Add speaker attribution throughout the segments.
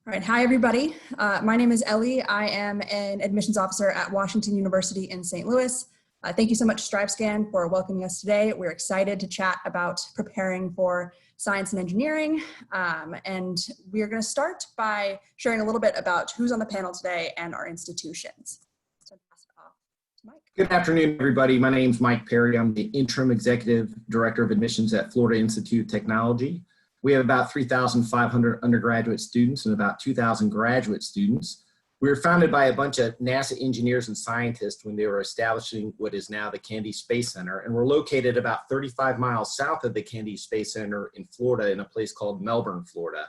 Speaker 1: All right, hi everybody. My name is Ellie. I am an admissions officer at Washington University in St. Louis. Thank you so much, StriveScan, for welcoming us today. We're excited to chat about preparing for science and engineering. And we're going to start by sharing a little bit about who's on the panel today and our institutions. So I'll pass it off to Mike.
Speaker 2: Good afternoon, everybody. My name is Mike Perry. I'm the Interim Executive Director of Admissions at Florida Institute of Technology. We have about 3,500 undergraduate students and about 2,000 graduate students. We were founded by a bunch of NASA engineers and scientists when they were establishing what is now the Kennedy Space Center, and we're located about 35 miles south of the Kennedy Space Center in Florida in a place called Melbourne, Florida.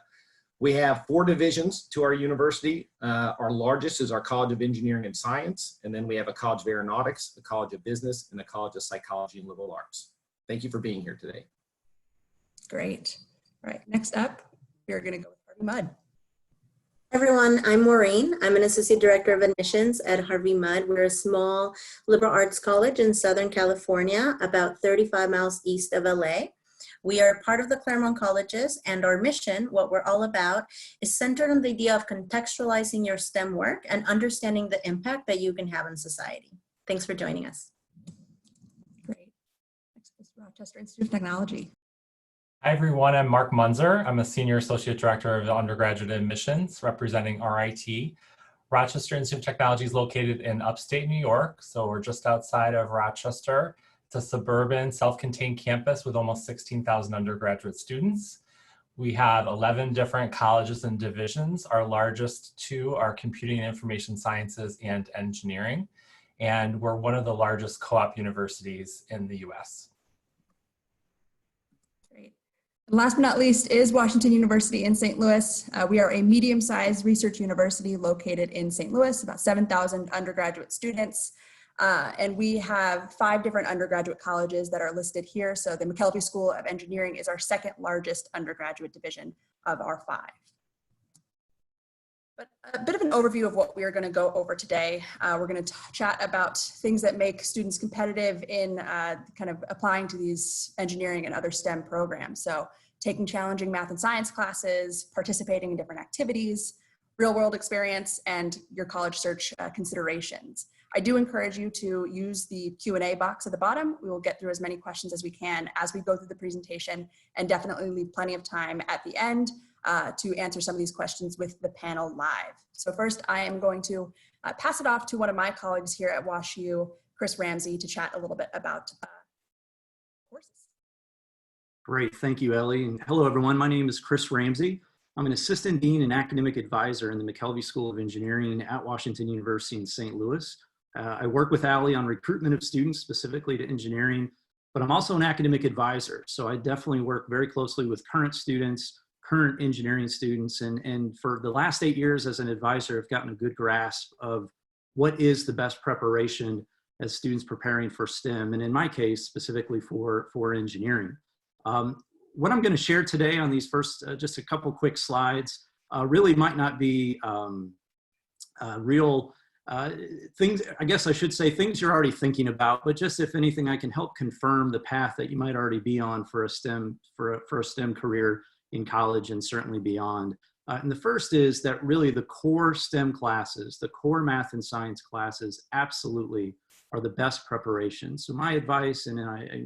Speaker 2: We have 4 divisions to our university. Our largest is our College of Engineering and Science, and then we have a College of Aeronautics, a College of Business, and a College of Psychology and Liberal Arts. Thank you for being here today.
Speaker 1: Great. All right, next up, we're going to go with Harvey Mudd.
Speaker 3: Everyone, I'm Maureen. I'm an Associate Director of Admissions at Harvey Mudd. We're a small liberal arts college in Southern California, about 35 miles east of LA. We are part of the Claremont Colleges, and our mission, what we're all about, is centered on the idea of contextualizing your STEM work and understanding the impact that you can have on society. Thanks for joining us.
Speaker 1: Great. Next is Rochester Institute of Technology.
Speaker 4: Hi everyone, I'm Mark Munzer. I'm a Senior Associate Director of Undergraduate Admissions representing RIT. Rochester Institute of Technology is located in upstate New York, so we're just outside of Rochester. It's a suburban, self-contained campus with almost 16,000 undergraduate students. We have 11 different colleges and divisions. Our largest 2 are Computing and Information Sciences and Engineering, and we're one of the largest co-op universities in the US.
Speaker 1: And last but not least is Washington University in St. Louis. We are a medium-sized research university located in St. Louis, about 7,000 undergraduate students. And we have 5 different undergraduate colleges that are listed here. So the McKelvey School of Engineering is our second largest undergraduate division of our 5. But a bit of an overview of what we are going to go over today. We're going to chat about things that make students competitive in kind of applying to these engineering and other STEM programs. So taking challenging math and science classes, participating in different activities, real world experience, and your college search considerations. I do encourage you to use the Q&A box at the bottom. We will get through as many questions as we can as we go through the presentation, and definitely leave plenty of time at the end to answer some of these questions with the panel live. So first, I am going to pass it off to one of my colleagues here at WashU, Chris Ramsey, to chat a little bit about courses.
Speaker 5: Great, thank you, Ellie. And hello, everyone. My name is Chris Ramsey. I'm an Assistant Dean and Academic Advisor in the McKelvey School of Engineering at Washington University in St. Louis. I work with Ellie on recruitment of students specifically to engineering, but I'm also an academic advisor. So I definitely work very closely with current students, current engineering students, and for the last 8 years as an advisor, I've gotten a good grasp of what is the best preparation as students preparing for STEM, and in my case, specifically for engineering. What I'm going to share today on these first, just a couple quick slides, really might not be real things, I guess I should say things you're already thinking about, but just if anything, I can help confirm the path that you might already be on for a STEM career in college and certainly beyond. And the first is that really the core STEM classes, the core math and science classes absolutely are the best preparation. So my advice and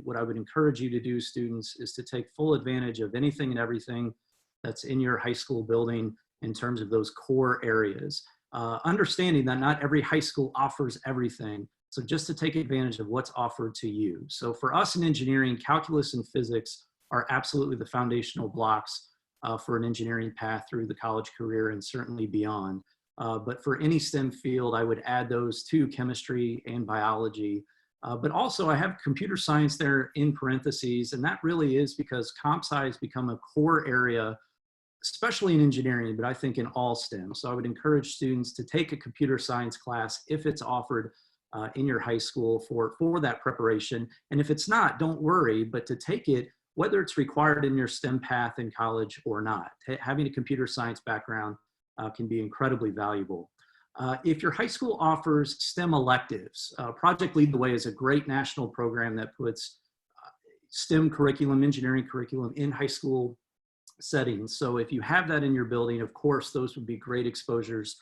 Speaker 5: what I would encourage you to do, students, is to take full advantage of anything and everything that's in your high school building in terms of those core areas. Understanding that not every high school offers everything. So just to take advantage of what's offered to you. So for us in engineering, calculus and physics are absolutely the foundational blocks for an engineering path through the college career and certainly beyond. But for any STEM field, I would add those to chemistry and biology. But also I have computer science there in parentheses, and that really is because comp sci has become a core area, especially in engineering, but I think in all STEM. So I would encourage students to take a computer science class if it's offered in your high school for that preparation. And if it's not, don't worry, but to take it, whether it's required in your STEM path in college or not. Having a computer science background can be incredibly valuable. If your high school offers STEM electives, Project Lead the Way is a great national program that puts STEM curriculum, engineering curriculum in high school settings. So if you have that in your building, of course, those would be great exposures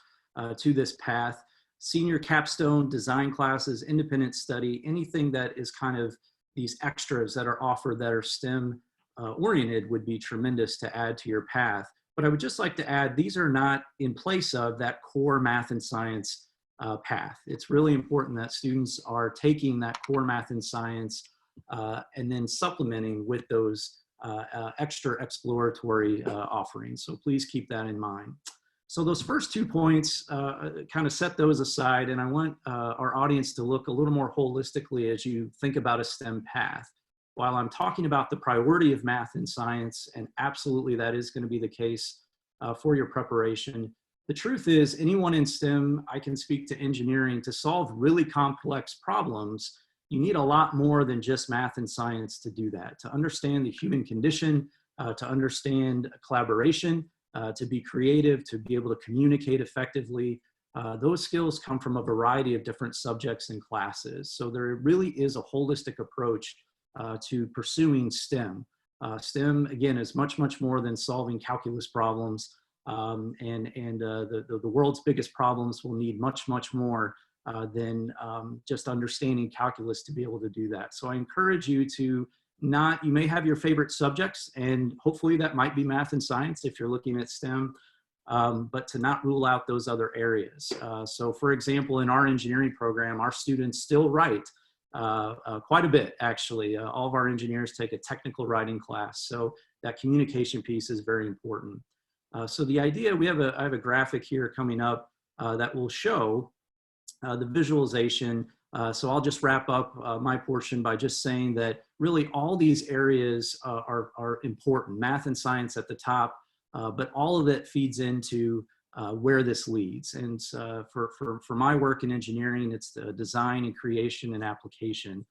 Speaker 5: to this path. Senior capstone, design classes, independent study, anything that is kind of these extras that are offered that are STEM oriented would be tremendous to add to your path. But I would just like to add, these are not in place of that core math and science path. It's really important that students are taking that core math and science and then supplementing with those extra exploratory offerings. So please keep that in mind. So those first 2 points, kind of set those aside, and I want our audience to look a little more holistically as you think about a STEM path. While I'm talking about the priority of math and science, and absolutely that is going to be the case for your preparation, the truth is anyone in STEM, I can speak to engineering, to solve really complex problems, you need a lot more than just math and science to do that. To understand the human condition, to understand collaboration, to be creative, to be able to communicate effectively, those skills come from a variety of different subjects and classes. So there really is a holistic approach to pursuing STEM. STEM, again, is much, much more than solving calculus problems. The world's biggest problems will need much, much more than just understanding calculus to be able to do that. So I encourage you to not, you may have your favorite subjects, and hopefully that might be math and science if you're looking at STEM, but to not rule out those other areas. So for example, in our engineering program, our students still write quite a bit, actually. All of our engineers take a technical writing class, so that communication piece is very important. So the idea, I have a graphic here coming up that will show the visualization. So I'll just wrap up my portion by just saying that really all these areas are important. Math and science at the top, but all of it feeds into where this leads. And for my work in engineering, it's the design and creation and application.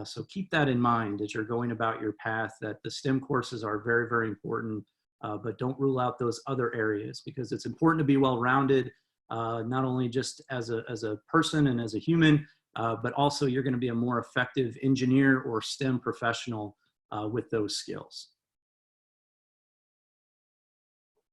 Speaker 5: So keep that in mind as you're going about your path, that the STEM courses are very, very important, but don't rule out those other areas, because it's important to be well-rounded, not only just as a person and as a human, but also you're going to be a more effective engineer or STEM professional with those skills.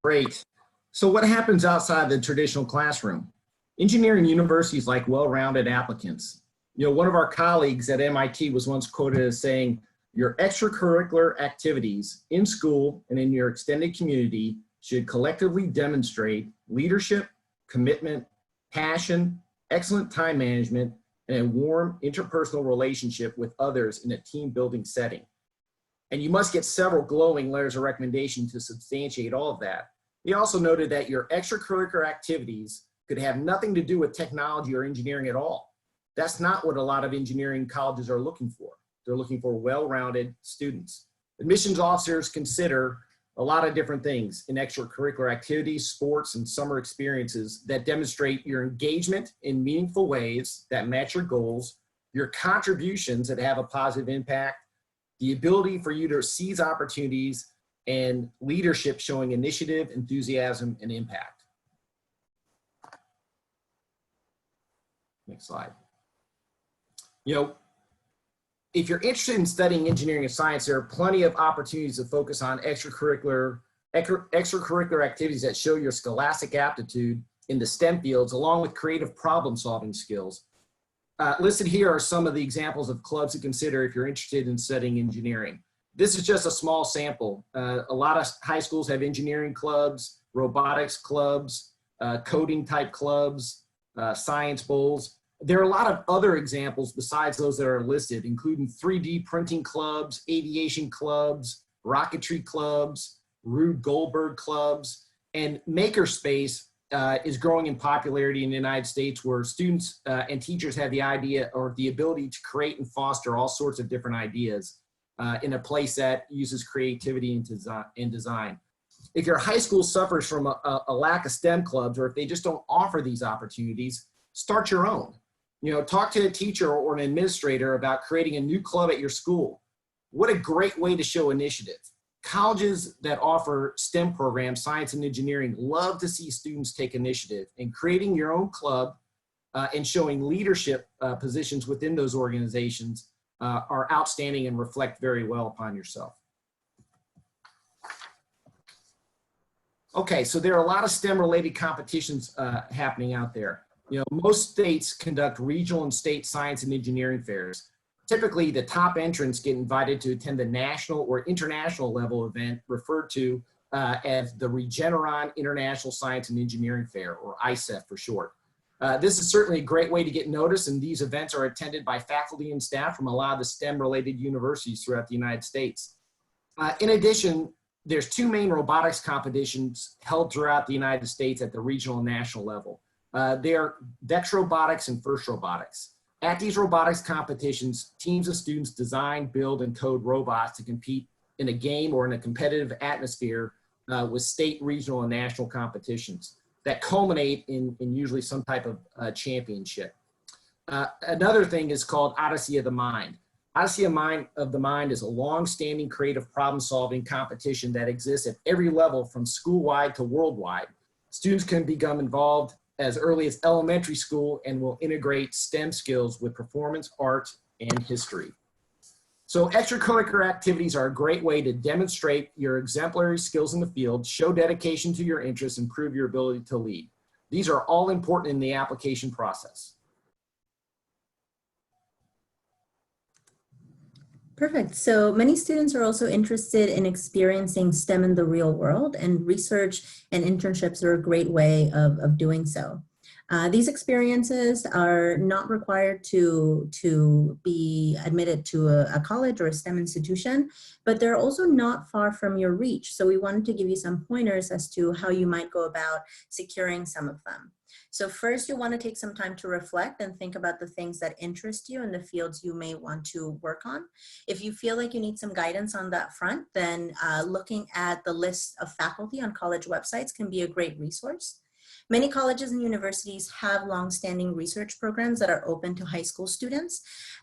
Speaker 2: Great. So what happens outside the traditional classroom? Engineering universities like well-rounded applicants. You know, one of our colleagues at MIT was once quoted as saying, your extracurricular activities in school and in your extended community should collectively demonstrate leadership, commitment, passion, excellent time management, and a warm interpersonal relationship with others in a team building setting. And you must get several glowing letters of recommendation to substantiate all of that. He also noted that your extracurricular activities could have nothing to do with technology or engineering at all. That's not what a lot of engineering colleges are looking for. They're looking for well-rounded students. Admissions officers consider a lot of different things in extracurricular activities, sports, and summer experiences that demonstrate your engagement in meaningful ways that match your goals, your contributions that have a positive impact, the ability for you to seize opportunities, and leadership showing initiative, enthusiasm, and impact. Next slide. You know, if you're interested in studying engineering and science, there are plenty of opportunities to focus on extracurricular activities that show your scholastic aptitude in the STEM fields, along with creative problem-solving skills. Listed here are some of the examples of clubs to consider if you're interested in studying engineering. This is just a small sample. A lot of high schools have engineering clubs, robotics clubs, coding type clubs, science bowls. There are a lot of other examples besides those that are listed, including 3D printing clubs, aviation clubs, rocketry clubs, Rube Goldberg clubs, and makerspace is growing in popularity in the United States, where students and teachers have the idea or the ability to create and foster all sorts of different ideas in a place that uses creativity and design. If your high school suffers from a lack of STEM clubs, or if they just don't offer these opportunities, start your own. You know, talk to a teacher or an administrator about creating a new club at your school. What a great way to show initiative. Colleges that offer STEM programs, science and engineering, love to see students take initiative, and creating your own club and showing leadership positions within those organizations are outstanding and reflect very well upon yourself. Okay, so there are a lot of STEM-related competitions happening out there. You know, most states conduct regional and state science and engineering fairs. Typically, the top entrants get invited to attend the national or international level event referred to as the Regeneron International Science and Engineering Fair, or ISEF for short. This is certainly a great way to get noticed, and these events are attended by faculty and staff from a lot of the STEM-related universities throughout the United States. In addition, there's two main robotics competitions held throughout the United States at the regional and national level. They are Dex Robotics and First Robotics. At these robotics competitions, teams of students design, build, and code robots to compete in a game or in a competitive atmosphere with state, regional, and national competitions that culminate in usually some type of championship. Another thing is called Odyssey of the Mind. Odyssey of the Mind is a long-standing creative problem-solving competition that exists at every level from school-wide to worldwide. Students can become involved as early as elementary school and will integrate STEM skills with performance, art, and history. So extracurricular activities are a great way to demonstrate your exemplary skills in the field, show dedication to your interests, and prove your ability to lead. These are all important in the application process.
Speaker 3: Perfect. So many students are also interested in experiencing STEM in the real world, and research and internships are a great way of doing so. These experiences are not required to be admitted to a college or a STEM institution, but they're also not far from your reach. So we wanted to give you some pointers as to how you might go about securing some of them. So first, you want to take some time to reflect and think about the things that interest you and the fields you may want to work on. If you feel like you need some guidance on that front, then looking at the list of faculty on college websites can be a great resource. Many colleges and universities have long-standing research programs that are open to high school students.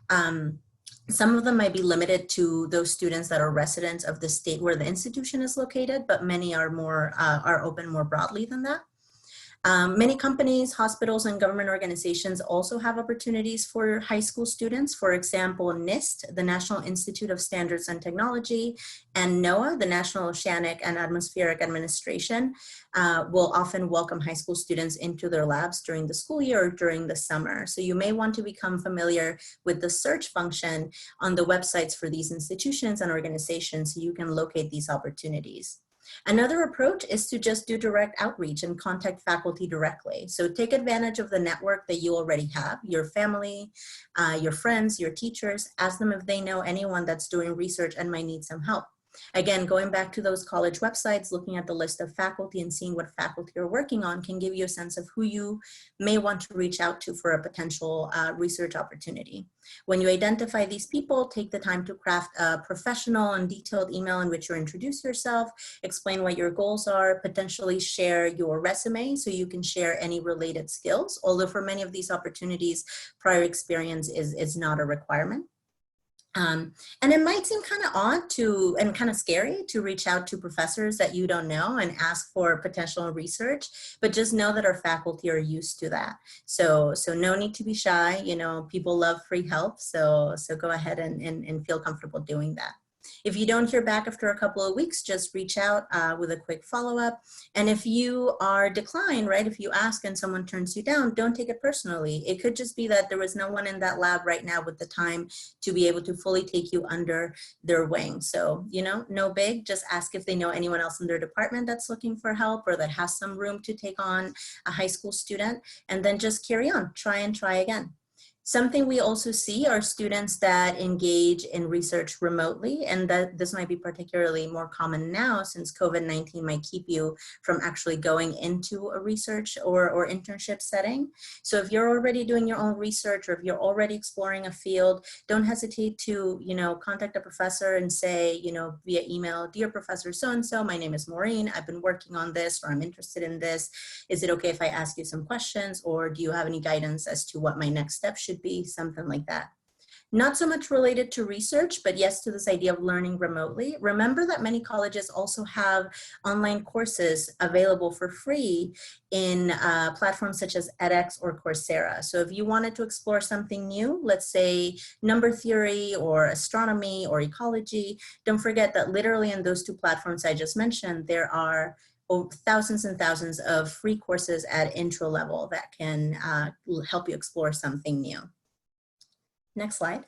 Speaker 3: Some of them might be limited to those students that are residents of the state where the institution is located, but many are open more broadly than that. Many companies, hospitals, and government organizations also have opportunities for high school students. For example, NIST, the National Institute of Standards and Technology, and NOAA, the National Oceanic and Atmospheric Administration, will often welcome high school students into their labs during the school year or during the summer. So you may want to become familiar with the search function on the websites for these institutions and organizations so you can locate these opportunities. Another approach is to just do direct outreach and contact faculty directly. So take advantage of the network that you already have, your family, your friends, your teachers. Ask them if they know anyone that's doing research and might need some help. Again, going back to those college websites, looking at the list of faculty and seeing what faculty are working on can give you a sense of who you may want to reach out to for a potential research opportunity. When you identify these people, take the time to craft a professional and detailed email in which you introduce yourself, explain what your goals are, potentially share your resume so you can share any related skills, although for many of these opportunities, prior experience is not a requirement. And it might seem kind of odd and kind of scary to reach out to professors that you don't know and ask for potential research, but just know that our faculty are used to that. So no need to be shy. You know, people love free help. So go ahead and feel comfortable doing that. If you don't hear back after a couple of weeks, just reach out with a quick follow-up. And if you are declined, right, if you ask and someone turns you down, don't take it personally. It could just be that there was no one in that lab right now with the time to be able to fully take you under their wing. So, you know, no big, just ask if they know anyone else in their department that's looking for help or that has some room to take on a high school student, and then just carry on, try again. Something we also see are students that engage in research remotely, and that this might be particularly more common now since COVID-19 might keep you from actually going into a research or internship setting. So if you're already doing your own research or if you're already exploring a field, don't hesitate to, you know, contact a professor and say, you know, via email, "Dear Professor so-and-so, my name is Maureen. I've been working on this, or I'm interested in this. Is it okay if I ask you some questions, or do you have any guidance as to what my next step should be?" Something like that. Not so much related to research, but yes, to this idea of learning remotely. Remember that many colleges also have online courses available for free in platforms such as edX or Coursera. So if you wanted to explore something new, let's say number theory or astronomy or ecology, don't forget that literally in those two platforms I just mentioned, there are thousands and thousands of free courses at intro level that can help you explore something new. Next slide.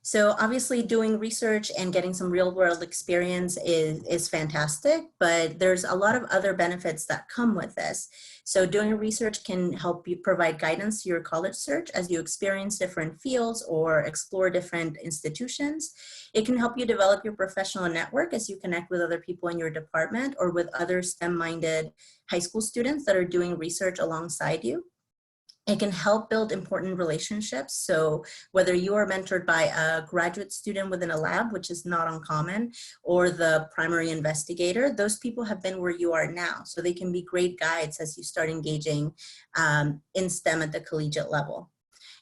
Speaker 3: So obviously doing research and getting some real world experience is fantastic, but there's a lot of other benefits that come with this. So doing research can help you provide guidance to your college search as you experience different fields or explore different institutions. It can help you develop your professional network as you connect with other people in your department or with other STEM-minded high school students that are doing research alongside you. It can help build important relationships. So whether you are mentored by a graduate student within a lab, which is not uncommon, or the primary investigator, those people have been where you are now. So they can be great guides as you start engaging in STEM at the collegiate level.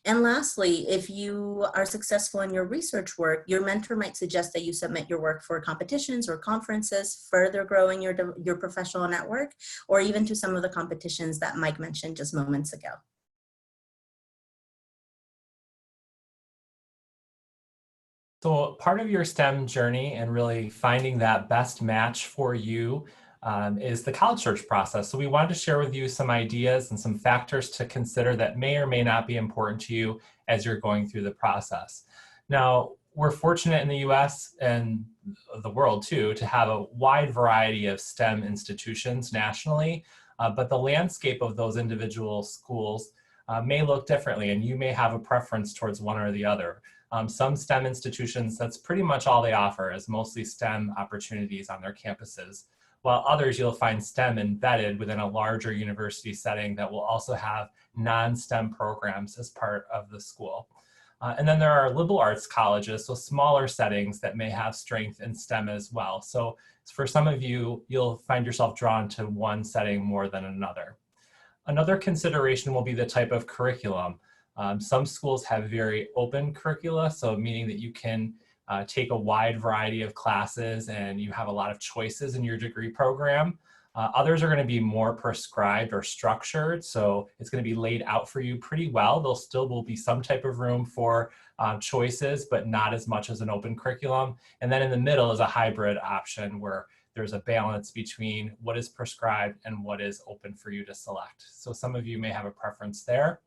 Speaker 3: And lastly, if you are successful in your research work, your mentor might suggest that you submit your work for competitions or conferences, further growing your professional network, or even to some of the competitions that Mike mentioned just moments ago.
Speaker 4: So part of your STEM journey and really finding that best match for you is the college search process. So we wanted to share with you some ideas and some factors to consider that may or may not be important to you as you're going through the process. Now, we're fortunate in the US and the world too to have a wide variety of STEM institutions nationally, but the landscape of those individual schools may look differently, and you may have a preference towards one or the other. Some STEM institutions, that's pretty much all they offer, is mostly STEM opportunities on their campuses, while others you'll find STEM embedded within a larger university setting that will also have non-STEM programs as part of the school. And then there are liberal arts colleges, so smaller settings that may have strength in STEM as well. So for some of you, you'll find yourself drawn to one setting more than another. Another consideration will be the type of curriculum. Some schools have very open curricula, so meaning that you can take a wide variety of classes and you have a lot of choices in your degree program. Others are going to be more prescribed or structured, so it's going to be laid out for you pretty well. There still will be some type of room for choices, but not as much as an open curriculum. And then in the middle is a hybrid option where there's a balance between what is prescribed and what is open for you to select. So some of you may have a preference there.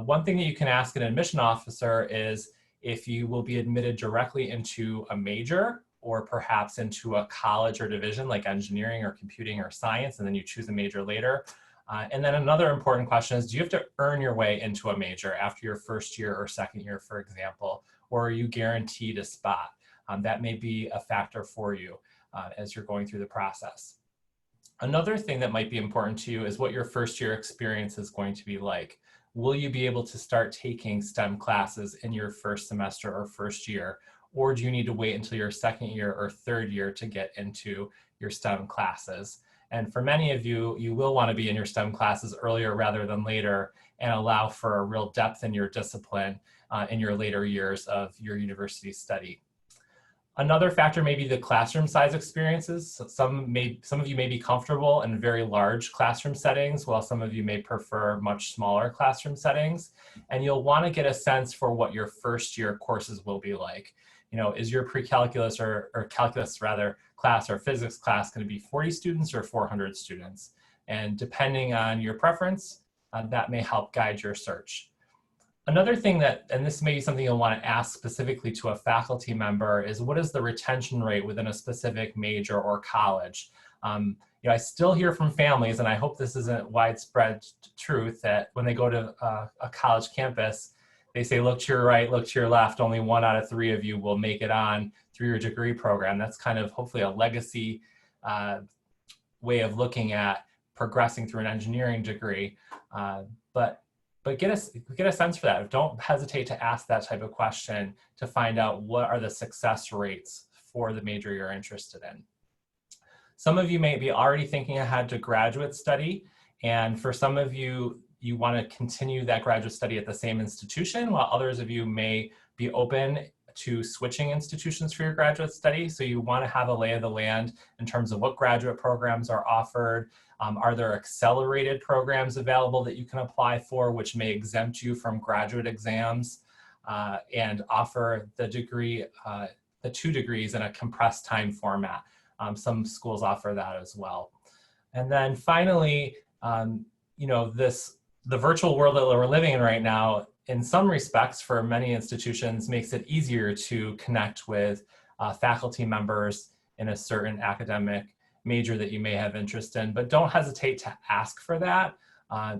Speaker 4: One thing that you can ask an admission officer is if you will be admitted directly into a major or perhaps into a college or division like engineering or computing or science, and then you choose a major later. And then another important question is, do you have to earn your way into a major after your first year or second year, for example, or are you guaranteed a spot? That may be a factor for you as you're going through the process. Another thing that might be important to you is what your first year experience is going to be like. Will you be able to start taking STEM classes in your first semester or first year? Or do you need to wait until your second year or third year to get into your STEM classes? And for many of you, you will want to be in your STEM classes earlier rather than later and allow for a real depth in your discipline in your later years of your university study. Another factor may be the classroom size experiences. So some of you may be comfortable in very large classroom settings, while some of you may prefer much smaller classroom settings. And you'll want to get a sense for what your first year courses will be like. You know, is your pre-calculus or calculus rather class or physics class going to be 40 students or 400 students? And depending on your preference, that may help guide your search. Another thing that, and this may be something you'll want to ask specifically to a faculty member, is what is the retention rate within a specific major or college? You know, I still hear from families, and I hope this isn't widespread truth, that when they go to a college campus, they say, look to your right, look to your left, only 1 out of 3 of you will make it on through your degree program. That's kind of hopefully a legacy way of looking at progressing through an engineering degree. But get a sense for that. Don't hesitate to ask that type of question to find out what are the success rates for the major you're interested in. Some of you may be already thinking ahead to graduate study, and for some of you, you want to continue that graduate study at the same institution, while others of you may be open to switching institutions for your graduate study. So you want to have a lay of the land in terms of what graduate programs are offered. Are there accelerated programs available that you can apply for, which may exempt you from graduate exams and offer the degree, the 2 degrees in a compressed time format? Some schools offer that as well. And then finally, you know, the virtual world that we're living in right now, in some respects, for many institutions, makes it easier to connect with faculty members in a certain academic major that you may have interest in, but don't hesitate to ask for that.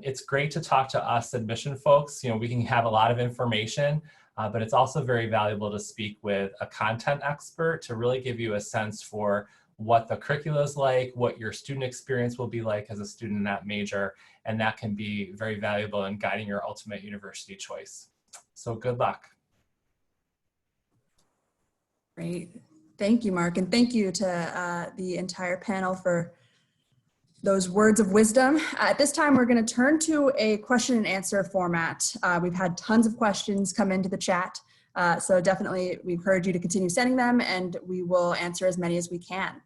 Speaker 4: It's great to talk to us admission folks. You know, we can have a lot of information, but it's also very valuable to speak with a content expert to really give you a sense for what the curricula is like, what your student experience will be like as a student in that major, and that can be very valuable in guiding your ultimate university choice. So good luck.
Speaker 1: Great. Thank you, Mark, and thank you to the entire panel for those words of wisdom. At this time, we're going to turn to a question and answer format. We've had tons of questions come into the chat, so definitely we encourage you to continue sending them, and we will answer as many as we can.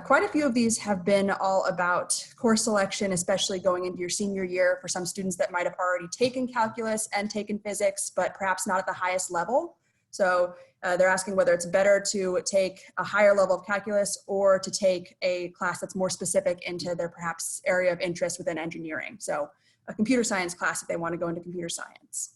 Speaker 1: Quite a few of these have been all about course selection, especially going into your senior year for some students that might have already taken calculus and taken physics, but perhaps not at the highest level. So they're asking whether it's better to take a higher level of calculus or to take a class that's more specific into their perhaps area of interest within engineering. So a computer science class if they want to go into computer science.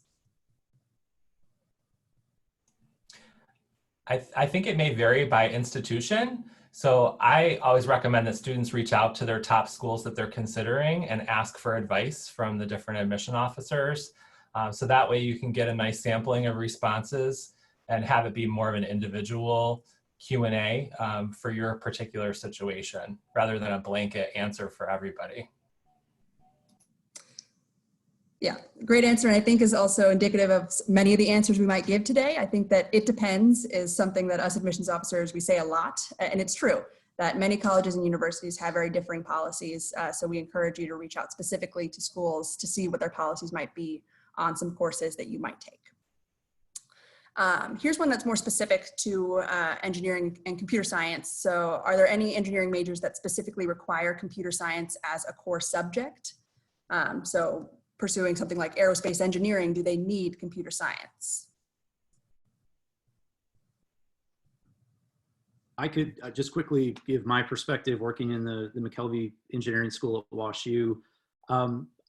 Speaker 4: I think it may vary by institution. So I always recommend that students reach out to their top schools that they're considering and ask for advice from the different admission officers. So that way you can get a nice sampling of responses and have it be more of an individual Q&A for your particular situation rather than a blanket answer for everybody.
Speaker 1: Yeah, great answer, and I think is also indicative of many of the answers we might give today. I think that it depends is something that us admissions officers, we say a lot, and it's true that many colleges and universities have very differing policies, so we encourage you to reach out specifically to schools to see what their policies might be on some courses that you might take. Here's one that's more specific to engineering and computer science. So are there any engineering majors that specifically require computer science as a core subject? So pursuing something like aerospace engineering, do they need computer science?
Speaker 5: I could just quickly give my perspective working in the McKelvey Engineering School at WashU.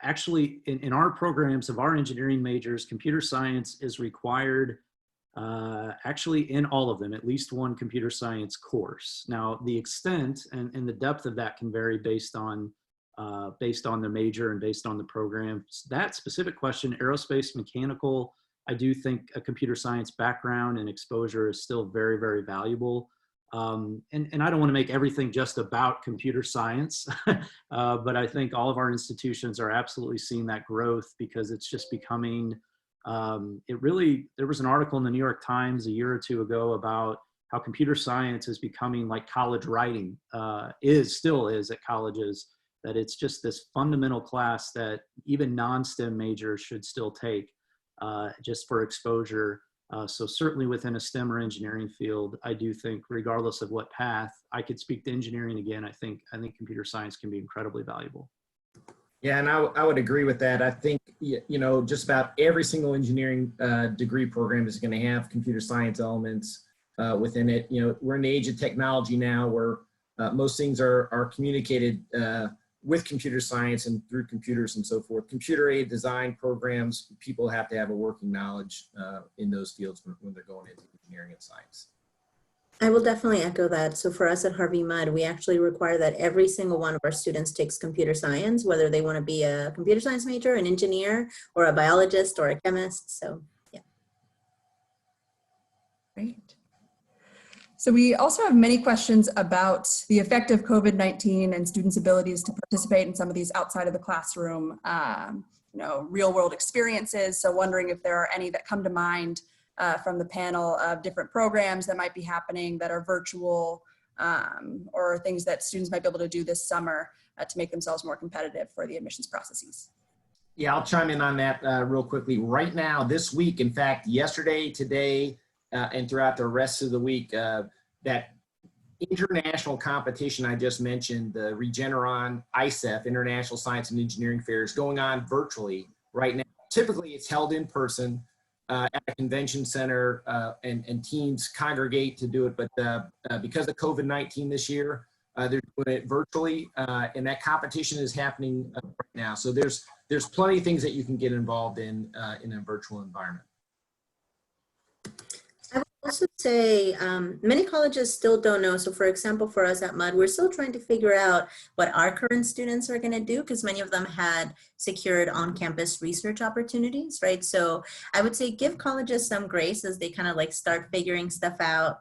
Speaker 5: Actually, in our programs of our engineering majors, computer science is required actually in all of them, at least one computer science course. Now, the extent and the depth of that can vary based on the major and based on the program. That specific question, aerospace, mechanical, I do think a computer science background and exposure is still very, very valuable. And I don't want to make everything just about computer science, but I think all of our institutions are absolutely seeing that growth because it's just becoming, there was an article in the New York Times a year or two ago about how computer science is becoming like college writing still is at colleges, that it's just this fundamental class that even non-STEM majors should still take just for exposure. So certainly within a STEM or engineering field, I do think regardless of what path, I could speak to engineering again. I think computer science can be incredibly valuable.
Speaker 2: Yeah, and I would agree with that. I think, you know, just about every single engineering degree program is going to have computer science elements within it. You know, we're in the age of technology now where most things are communicated with computer science and through computers and so forth. Computer aided design programs, people have to have a working knowledge in those fields when they're going into engineering and science.
Speaker 3: I will definitely echo that. So for us at Harvey Mudd, we actually require that every single one of our students takes computer science, whether they want to be a computer science major, an engineer, or a biologist or a chemist. So yeah.
Speaker 1: Great. So we also have many questions about the effect of COVID-19 and students' abilities to participate in some of these outside of the classroom, you know, real world experiences. So wondering if there are any that come to mind from the panel of different programs that might be happening that are virtual or things that students might be able to do this summer to make themselves more competitive for the admissions processes.
Speaker 2: Yeah, I'll chime in on that real quickly. Right now, this week, in fact, yesterday, today, and throughout the rest of the week, that international competition I just mentioned, the Regeneron ISEF, International Science and Engineering Fair, is going on virtually right now. Typically, it's held in person. at a convention center, and teams congregate to do it. But because of COVID-19 this year, they're doing it virtually, and that competition is happening right now. So there's plenty of things that you can get involved in a virtual environment.
Speaker 3: I would also say many colleges still don't know. So for example, for us at MUD, we're still trying to figure out what our current students are going to do, because many of them had secured on-campus research opportunities, right? So I would say give colleges some grace as they kind of like start figuring stuff out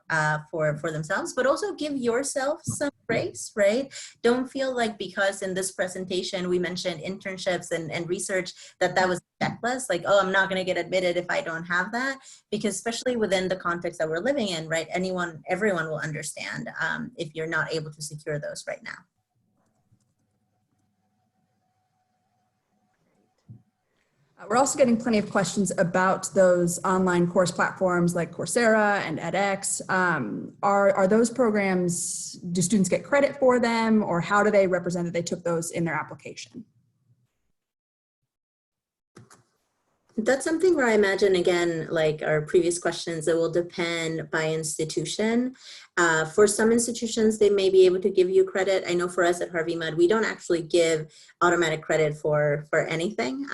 Speaker 3: for themselves, but also give yourself some grace, right? Don't feel like because in this presentation we mentioned internships and research that was a checklist, like, oh, I'm not going to get admitted if I don't have that, because especially within the context that we're living in, right? Everyone will understand if you're not able to secure those right now.
Speaker 1: We're also getting plenty of questions about those online course platforms like Coursera and edX. Are those programs, do students get credit for them, or how do they represent that they took those in their application?
Speaker 3: That's something where I imagine, again, like our previous questions, it will depend by institution. For some institutions, they may be able to give you credit. I know for us at Harvey Mudd, we don't actually give automatic credit for anything.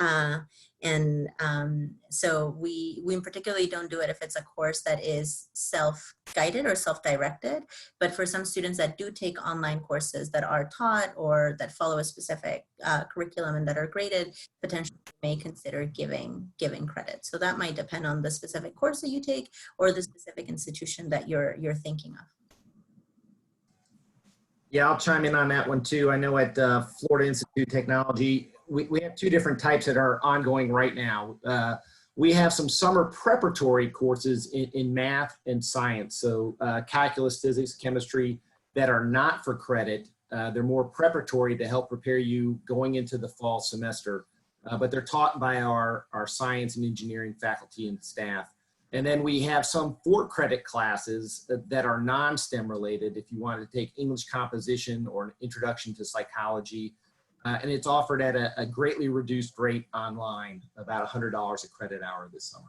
Speaker 3: So we particularly don't do it if it's a course that is self-guided or self-directed. But for some students that do take online courses that are taught or that follow a specific curriculum and that are graded, potentially may consider giving credit. So that might depend on the specific course that you take or the specific institution that you're thinking of.
Speaker 2: Yeah, I'll chime in on that one too. I know at Florida Institute of Technology, we have two different types that are ongoing right now. We have some summer preparatory courses in math and science. So calculus, physics, chemistry that are not for credit. They're more preparatory to help prepare you going into the fall semester. But they're taught by our science and engineering faculty and staff. And then we have some for-credit classes that are non-STEM related if you want to take English composition or an introduction to psychology. And it's offered at a greatly reduced rate online, about $100 a credit hour this summer.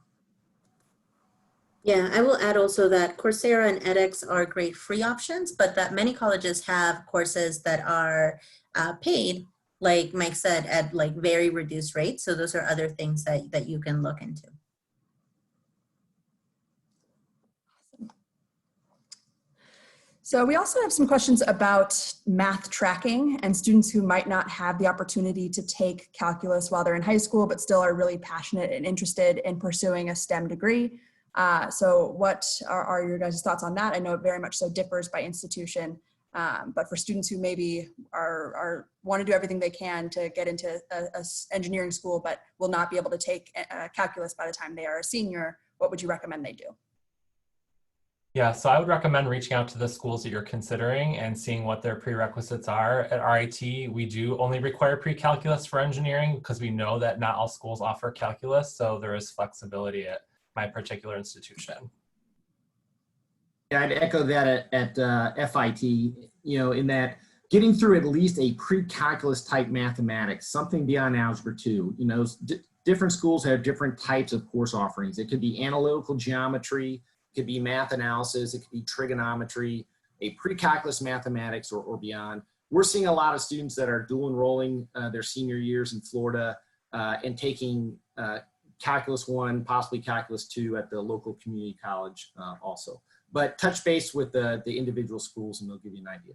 Speaker 3: Yeah, I will add also that Coursera and edX are great free options, but that many colleges have courses that are paid, like Mike said, at like very reduced rates. So those are other things that you can look into.
Speaker 1: So we also have some questions about math tracking and students who might not have the opportunity to take calculus while they're in high school, but still are really passionate and interested in pursuing a STEM degree. So what are your guys' thoughts on that? I know it very much so differs by institution, but for students who maybe want to do everything they can to get into a engineering school, but will not be able to take calculus by the time they are a senior, what would you recommend they do?
Speaker 4: Yeah, so I would recommend reaching out to the schools that you're considering and seeing what their prerequisites are. At RIT, we do only require pre-calculus for engineering because we know that not all schools offer calculus, so there is flexibility at my particular institution.
Speaker 2: Yeah, I'd echo that at FIT, in that getting through at least a pre-calculus type mathematics, something beyond Algebra 2, different schools have different types of course offerings. It could be analytical geometry, it could be math analysis, it could be trigonometry, a pre-calculus mathematics or beyond. We're seeing a lot of students that are dual enrolling their senior years in Florida and taking Calculus 1, possibly Calculus 2 at the local community college also. But touch base with the individual schools and they'll give you an idea.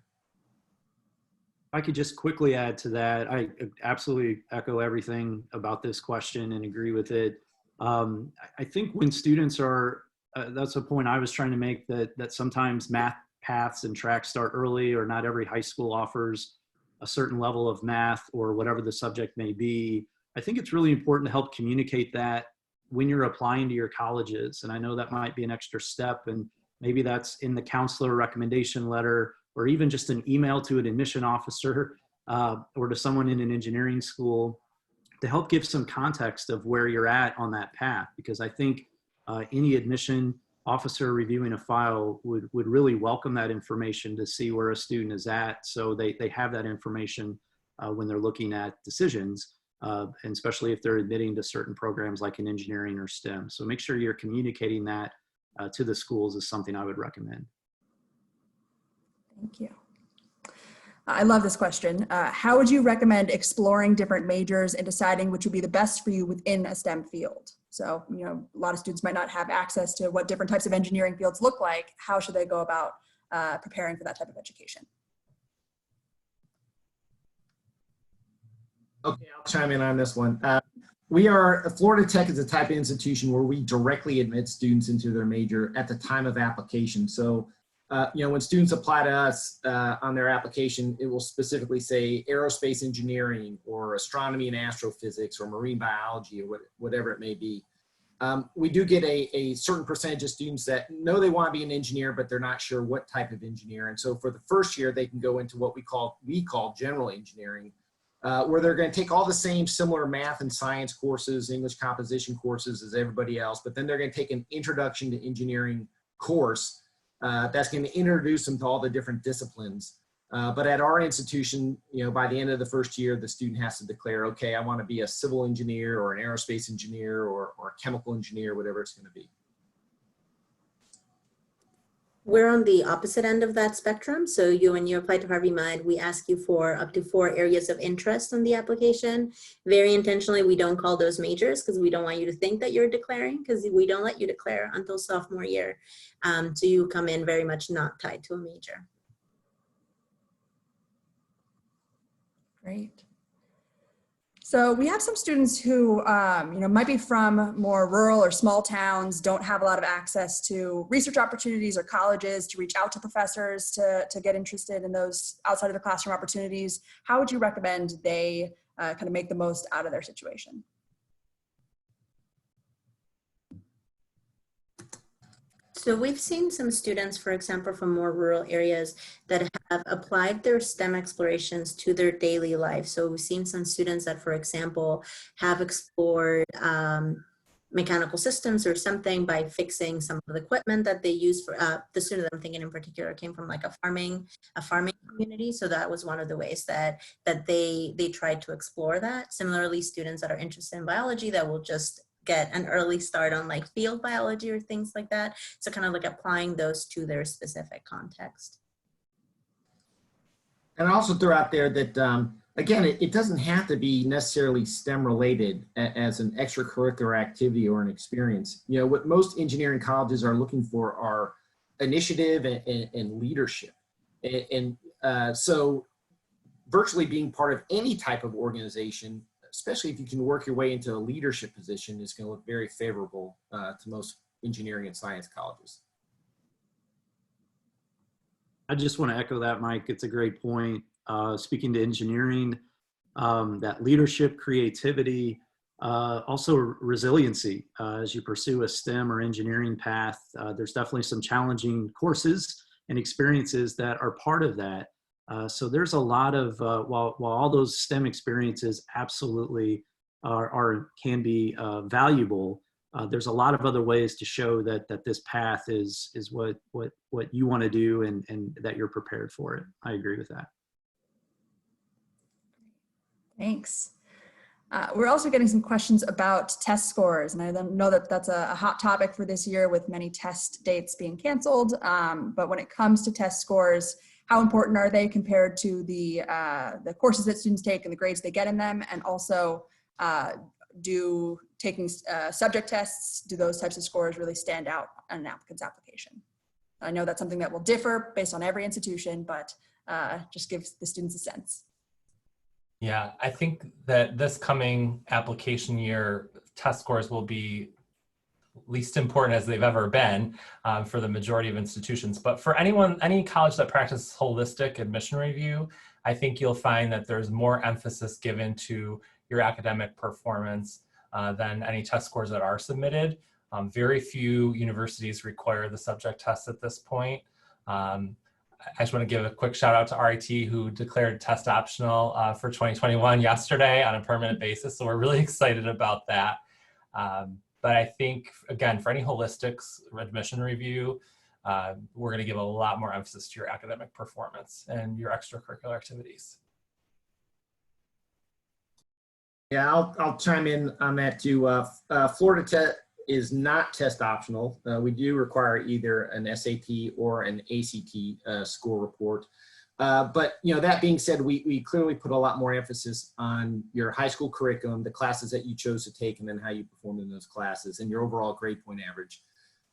Speaker 5: I could just quickly add to that. I absolutely echo everything about this question and agree with it. I think when students are, that's a point I was trying to make, that sometimes math paths and tracks start early, or not every high school offers a certain level of math or whatever the subject may be. I think it's really important to help communicate that when you're applying to your colleges. And I know that might be an extra step, and maybe that's in the counselor recommendation letter, or even just an email to an admission officer or to someone in an engineering school to help give some context of where you're at on that path. Because I think any admission officer reviewing a file would really welcome that information to see where a student is at, so they have that information when they're looking at decisions. and especially if they're admitting to certain programs like in engineering or STEM. So make sure you're communicating that to the schools is something I would recommend.
Speaker 1: Thank you. I love this question. How would you recommend exploring different majors and deciding which would be the best for you within a STEM field? So, you know, a lot of students might not have access to what different types of engineering fields look like. How should they go about preparing for that type of education?
Speaker 2: Okay, I'll chime in on this one. Florida Tech is a type of institution where we directly admit students into their major at the time of application. So, you know, when students apply to us on their application, it will specifically say aerospace engineering or astronomy and astrophysics or marine biology or whatever it may be. We do get a certain percentage of students that know they want to be an engineer, but they're not sure what type of engineer. And so for the first year, they can go into what we call general engineering, where they're going to take all the same similar math and science courses, English composition courses as everybody else, but then they're going to take an introduction to engineering course that's going to introduce them to all the different disciplines. But at our institution, you know, by the end of the first year, the student has to declare, okay, I want to be a civil engineer or an aerospace engineer or a chemical engineer, whatever it's going to be.
Speaker 3: We're on the opposite end of that spectrum. So when you apply to Harvey Mudd, we ask you for up to 4 areas of interest on the application. Very intentionally, we don't call those majors because we don't want you to think that you're declaring, because we don't let you declare until sophomore year. So you come in very much not tied to a major.
Speaker 1: Great. So we have some students who, you know, might be from more rural or small towns, don't have a lot of access to research opportunities or colleges to reach out to professors to get interested in those outside of the classroom opportunities. How would you recommend they kind of make the most out of their situation?
Speaker 3: So we've seen some students, for example, from more rural areas that have applied their STEM explorations to their daily life. So we've seen some students that, for example, have explored mechanical systems or something by fixing some of the equipment that they use for the student that I'm thinking in particular came from like a farming community. So that was one of the ways that they tried to explore that. Similarly, students that are interested in biology that will just get an early start on like field biology or things like that. So kind of like applying those to their specific context.
Speaker 2: And I also throw out there that, again, it doesn't have to be necessarily STEM related as an extracurricular activity or an experience. You know, what most engineering colleges are looking for are initiative and leadership. So virtually being part of any type of organization, especially if you can work your way into a leadership position, is going to look very favorable to most engineering and science colleges.
Speaker 5: I just want to echo that, Mike. It's a great point. Speaking to engineering, that leadership, creativity, also resiliency as you pursue a STEM or engineering path. There's definitely some challenging courses and experiences that are part of that. So there's a lot of, while all those STEM experiences absolutely can be valuable, there's a lot of other ways to show that this path is what you want to do and that you're prepared for it. I agree with that.
Speaker 1: Thanks. We're also getting some questions about test scores, and I know that that's a hot topic for this year with many test dates being canceled. But when it comes to test scores, how important are they compared to the courses that students take and the grades they get in them? And also, do taking subject tests, do those types of scores really stand out on an applicant's application? I know that's something that will differ based on every institution, but just gives the students a sense.
Speaker 4: Yeah, I think that this coming application year, test scores will be least important as they've ever been for the majority of institutions. But for any college that practices holistic admission review, I think you'll find that there's more emphasis given to your academic performance than any test scores that are submitted. Very few universities require the subject test at this point. I just want to give a quick shout out to RIT, who declared test optional for 2021 yesterday on a permanent basis. So we're really excited about that. But I think, again, for any holistics admission review, we're going to give a lot more emphasis to your academic performance and your extracurricular activities.
Speaker 2: Yeah, I'll chime in on that too. Florida Tech is not test optional. We do require either an SAT or an ACT score report. But that being said, we clearly put a lot more emphasis on your high school curriculum, the classes that you chose to take, and then how you performed in those classes and your overall grade point average.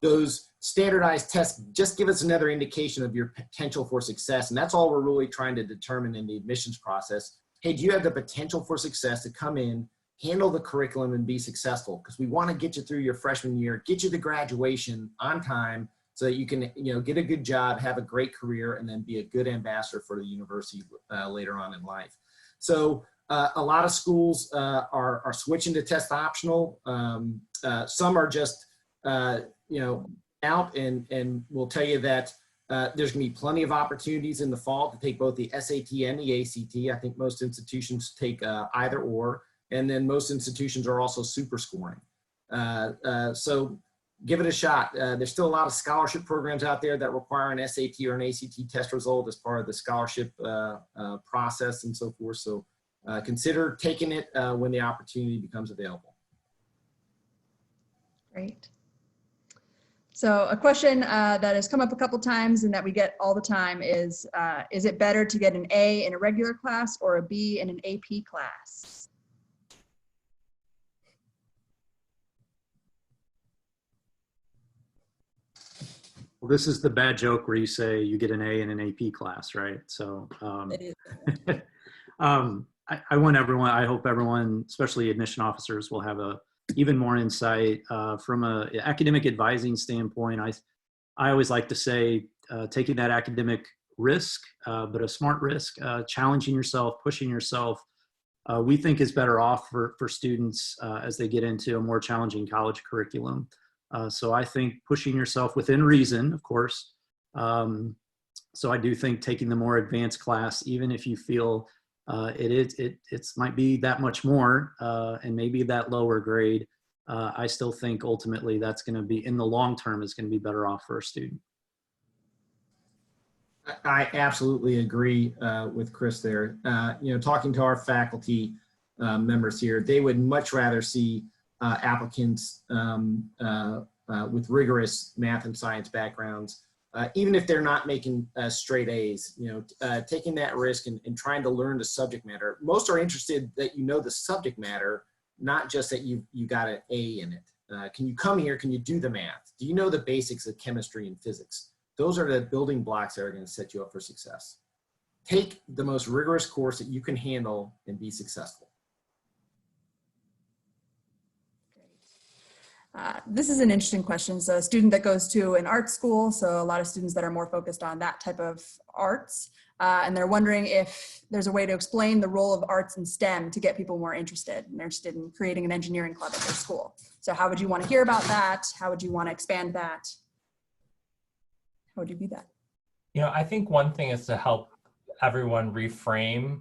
Speaker 2: Those standardized tests just give us another indication of your potential for success. And that's all we're really trying to determine in the admissions process. Hey, do you have the potential for success to come in, handle the curriculum, and be successful? Because we want to get you through your freshman year, get you to graduation on time so that you can get a good job, have a great career, and then be a good ambassador for the university later on in life. So a lot of schools are switching to test optional. Some are just out and we'll tell you that there's going to be plenty of opportunities in the fall to take both the SAT and the ACT. I think most institutions take either or, and then most institutions are also super scoring. So give it a shot. There's still a lot of scholarship programs out there that require an SAT or an ACT test result as part of the scholarship process and so forth. So consider taking it when the opportunity becomes available.
Speaker 1: Great. So a question that has come up a couple times and that we get all the time is it better to get an A in a regular class or a B in an AP class?
Speaker 5: Well, this is the bad joke where you say you get an A in an AP class, right? So
Speaker 1: It is.
Speaker 5: I want everyone, I hope everyone, especially admission officers, will have even more insight from an academic advising standpoint. I always like to say taking that academic risk, but a smart risk, challenging yourself, pushing yourself, we think is better off for students as they get into a more challenging college curriculum. So I think pushing yourself within reason, of course. So I do think taking the more advanced class, even if you feel it might be that much more and maybe that lower grade, I still think ultimately that's going to be, in the long term, is going to be better off for a student.
Speaker 2: I absolutely agree with Chris there. Talking to our faculty members here, they would much rather see applicants with rigorous math and science backgrounds, even if they're not making straight A's, taking that risk and trying to learn the subject matter. Most are interested that the subject matter, not just that you got an A in it. Can you come here? Can you do the math? Do you know the basics of chemistry and physics? Those are the building blocks that are going to set you up for success. Take the most rigorous course that you can handle and be successful.
Speaker 1: This is an interesting question. So a student that goes to an art school, so a lot of students that are more focused on that type of arts, and they're wondering if there's a way to explain the role of arts and STEM to get people more interested, and they're interested in creating an engineering club at their school. So how would you want to hear about that? How would you want to expand that? How would you do that?
Speaker 4: I think one thing is to help everyone reframe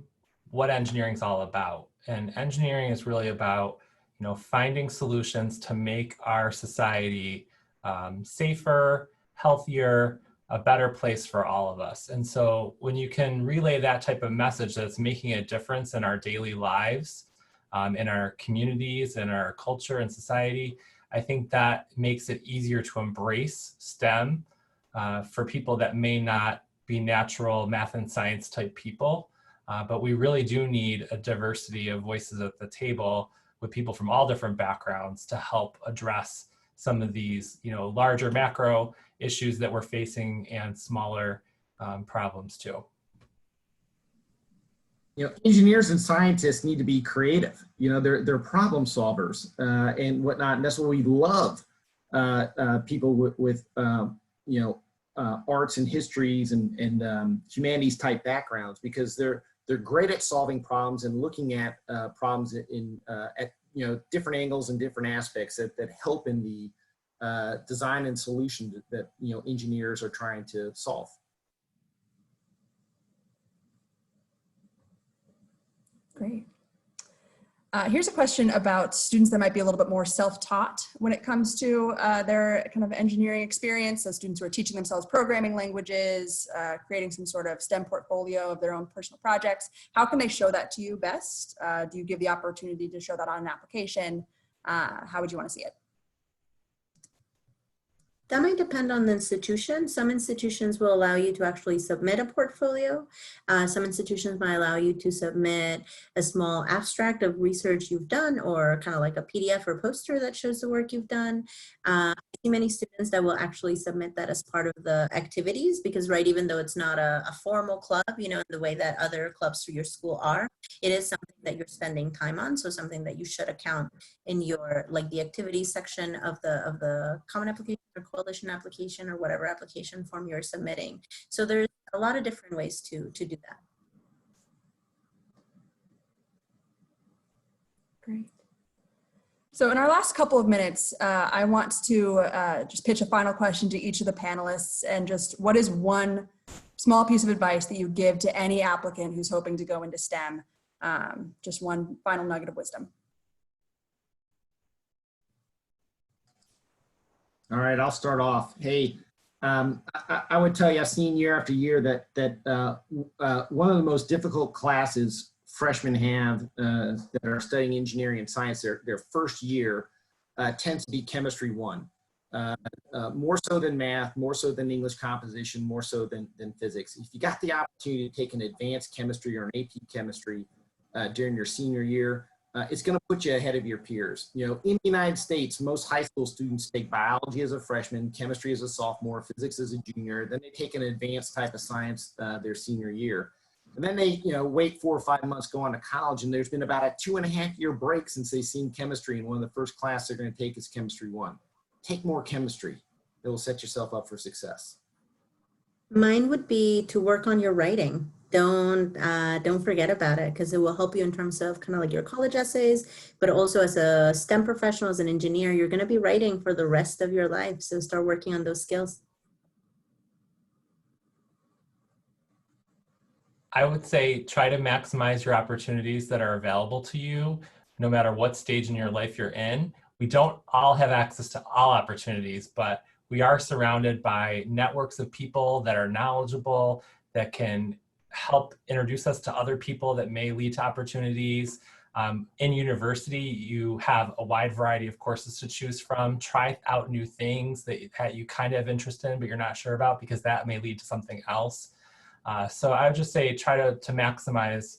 Speaker 4: what engineering is all about. And engineering is really about finding solutions to make our society safer, healthier, a better place for all of us. And so when you can relay that type of message that's making a difference in our daily lives, in our communities, in our culture and society, I think that makes it easier to embrace STEM for people that may not be natural math and science type people. But we really do need a diversity of voices at the table with people from all different backgrounds to help address some of these, larger macro issues that we're facing and smaller problems too.
Speaker 2: Engineers and scientists need to be creative. They're problem solvers and whatnot. And that's what we love people with arts and histories and humanities type backgrounds, because they're great at solving problems and looking at problems at different angles and different aspects that help in the design and solution that engineers are trying to solve.
Speaker 1: Great. Here's a question about students that might be a little bit more self-taught when it comes to their kind of engineering experience. So students who are teaching themselves programming languages, creating some sort of STEM portfolio of their own personal projects. How can they show that to you best? Do you give the opportunity to show that on an application? How would you want to see it?
Speaker 3: That might depend on the institution. Some institutions will allow you to actually submit a portfolio. Some institutions might allow you to submit a small abstract of research you've done, or kind of like a PDF or poster that shows the work you've done. I see many students that will actually submit that as part of the activities, because right, even though it's not a formal club, you know, in the way that other clubs through your school are, it is something that you're spending time on. So something that you should account in your, like the activities section of the common application or coalition application or whatever application form you're submitting. So there's a lot of different ways to do that.
Speaker 1: Great. So in our last couple of minutes, I want to just pitch a final question to each of the panelists, and just what is one small piece of advice that you give to any applicant who's hoping to go into STEM? Just one final nugget of wisdom.
Speaker 2: All right, I'll start off. Hey, I would tell you, I've seen year after year that one of the most difficult classes freshmen have that are studying engineering and science, their first year tends to be Chemistry 1. More so than math, more so than English composition, more so than physics. If you got the opportunity to take an advanced chemistry or an AP chemistry during your senior year, it's going to put you ahead of your peers. You know, in the United States, most high school students take biology as a freshman, chemistry as a sophomore, physics as a junior. Then they take an advanced type of science their senior year. And then they, you know, wait 4 or 5 months, go on to college, and there's been about a 2.5-year break since they've seen chemistry, and one of the first classes they're going to take is Chemistry 1. Take more chemistry. It will set yourself up for success.
Speaker 3: Mine would be to work on your writing. Don't forget about it, because it will help you in terms of kind of like your college essays, but also as a STEM professional, as an engineer, you're going to be writing for the rest of your life. So start working on those skills.
Speaker 4: I would say try to maximize your opportunities that are available to you, no matter what stage in your life you're in. We don't all have access to all opportunities, but we are surrounded by networks of people that are knowledgeable, that can help introduce us to other people that may lead to opportunities. In university, you have a wide variety of courses to choose from. Try out new things that you kind of have interest in, but you're not sure about, because that may lead to something else. So I would just say try to maximize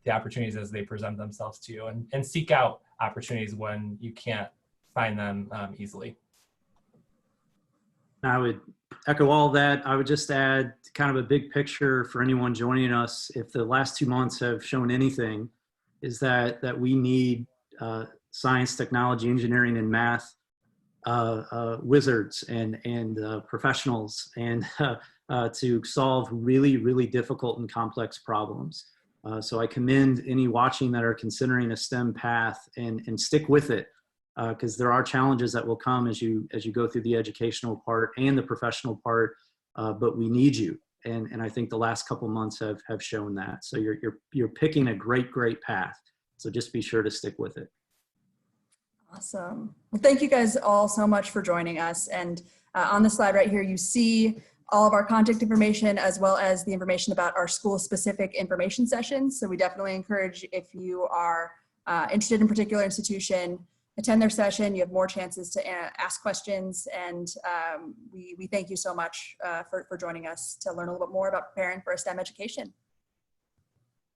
Speaker 4: the opportunities as they present themselves to you, and seek out opportunities when you can't find them easily.
Speaker 5: I would echo all that. I would just add kind of a big picture for anyone joining us. If the last 2 months have shown anything, is that we need science, technology, engineering, and math wizards and professionals, and to solve really, really difficult and complex problems. So I commend any watching that are considering a STEM path, and stick with it, because there are challenges that will come as you go through the educational part and the professional part, but we need you. And I think the last couple months have shown that. So you're picking a great path. So just be sure to stick with it.
Speaker 1: Awesome. Well, thank you guys all so much for joining us. And on the slide right here, you see all of our contact information, as well as the information about our school-specific information sessions. So we definitely encourage, if you are interested in a particular institution, attend their session. You have more chances to ask questions. And we thank you so much for joining us to learn a little bit more about preparing for a STEM education.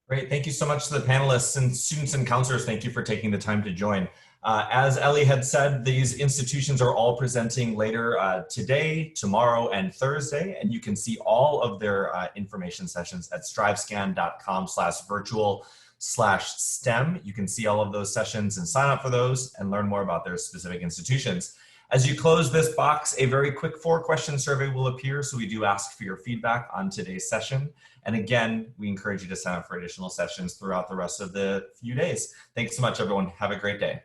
Speaker 6: Great. Thank you so much to the panelists, and students and counselors. Thank you for taking the time to join. As Ellie had said, these institutions are all presenting later today, tomorrow, and Thursday, and you can see all of their information sessions at strivescan.com/virtual/STEM. You can see all of those sessions and sign up for those and learn more about their specific institutions. As you close this box, a very quick 4-question survey will appear, so we do ask for your feedback on today's session. And again, we encourage you to sign up for additional sessions throughout the rest of the few days. Thanks so much, everyone. Have a great day.